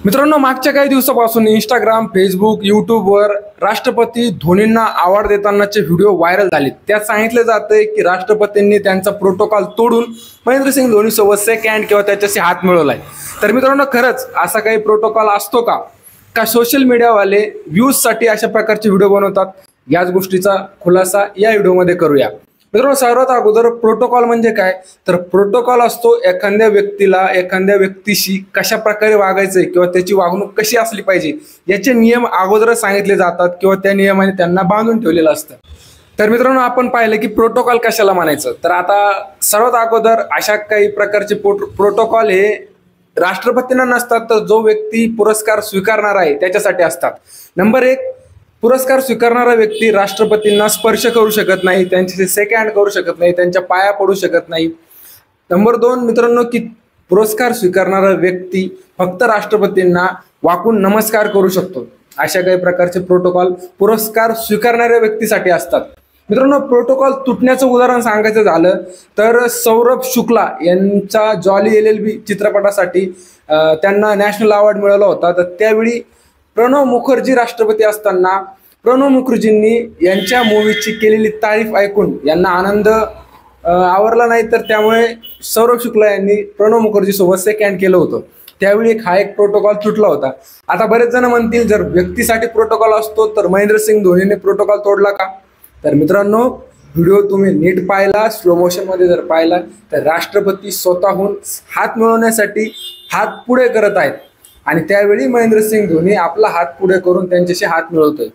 मित्रांनो, मागच्या काही दिवसापासून इंस्टाग्राम, फेसबुक, यूट्यूबवर राष्ट्रपती धोनींना अवॉर्ड देतानाचे व्हिडिओ व्हायरल झाले। त्यात सांगितले जाते की राष्ट्रपतींनी त्यांचा प्रोटोकॉल तोडून महेंद्रसिंग धोनीसोबत सेकंड किंवा त्याच्याशी हात मिळवलाय। तर मित्रांनो, खरंच असा काही प्रोटोकॉल असतो का? का सोशल मीडियावाले व्ह्यूजसाठी अशा प्रकारचे व्हिडिओ बनवतात? याच गोष्टीचा खुलासा या व्हिडिओमध्ये करूया। मित्रांनो, सर्वात अगोदर प्रोटोकॉल म्हणजे काय? तर प्रोटोकॉल असतो एखाद्या व्यक्तीला एखाद्या व्यक्तीशी कशा प्रकारे वागायचंय किंवा त्याची वागणूक कशी असली पाहिजे याचे नियम अगोदरच सांगितले जातात किंवा त्या नियमाने त्यांना बांधून ठेवलेलं असतं। तर मित्रांनो, आपण पाहिलं की प्रोटोकॉल कशाला म्हणायचं, तर आता सर्वात अगोदर अशा काही प्रकारचे प्रोटोकॉल हे राष्ट्रपतींना नसतात, तर जो व्यक्ती पुरस्कार स्वीकारणार आहे त्याच्यासाठी असतात। नंबर 1, पुरस्कार स्वीकारणारा व्यक्ती राष्ट्रपतींना स्पर्श करू शकत नाही, त्यांच्याशी शेक हँड करू शकत नाही, त्यांच्या पाया पडू शकत नाही। नंबर 2 मित्रांनो, की पुरस्कार स्वीकारणारा व्यक्ती फक्त राष्ट्रपतींना वाकून नमस्कार करू शकतो। अशा काही प्रकारचे प्रोटोकॉल पुरस्कार स्वीकारणाऱ्या व्यक्तीसाठी असतात। मित्रांनो, प्रोटोकॉल तुटण्याचं उदाहरण सांगायचं झालं तर सौरभ शुक्ला यांचा जॉली LLB चित्रपटासाठी त्यांना नॅशनल अवॉर्ड मिळाला होता। तर त्यावेळी प्रणव मुखर्जी राष्ट्रपती असताना प्रणव मुखर्जींनी यांच्या मूवीची केलेली तारीफ ऐकून यांना आनंद आवरला नाही, तर त्यामुळे सौरभ शुक्ला यांनी प्रणव मुखर्जी सोबत शेक हँड केलं होतं। त्यावेळी हा एक प्रोटोकॉल तुटला होता। आता बरेच जण म्हणतील, जर व्यक्तीसाठी प्रोटोकॉल असतो तर महेंद्रसिंग धोनीने प्रोटोकॉल तोडला का? तर मित्रांनो, व्हिडिओ तुम्ही नीट पाहिला, स्लो मोशन मध्ये जर पाहिला तर राष्ट्रपती स्वतःहून हात मिळवण्यासाठी हात पुढे करत आहेत आणि त्यावेळी महेंद्रसिंग धोनी आपला हात पुढे करून त्यांच्याशी हात मिळवतोय।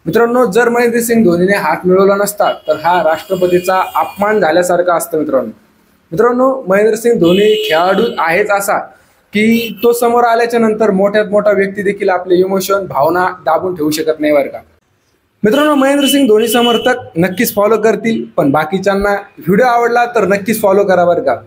मित्रांनो, जर महेंद्रसिंग धोनीने हात मिळवला नसता तर हा राष्ट्रपतीचा अपमान झाल्यासारखा असतं। मित्रांनो, महेंद्रसिंग धोनी खेळाडू आहेच असा की तो समोर आल्याच्या नंतर मोठ्यात मोठा व्यक्ती देखील आपले इमोशन, भावना दाबून ठेवू शकत नाही बरं का। मित्रांनो, महेंद्रसिंग धोनी समर्थक नक्कीच फॉलो करतील, पण बाकीच्यांना व्हिडिओ आवडला तर नक्कीच फॉलो करा बरं का।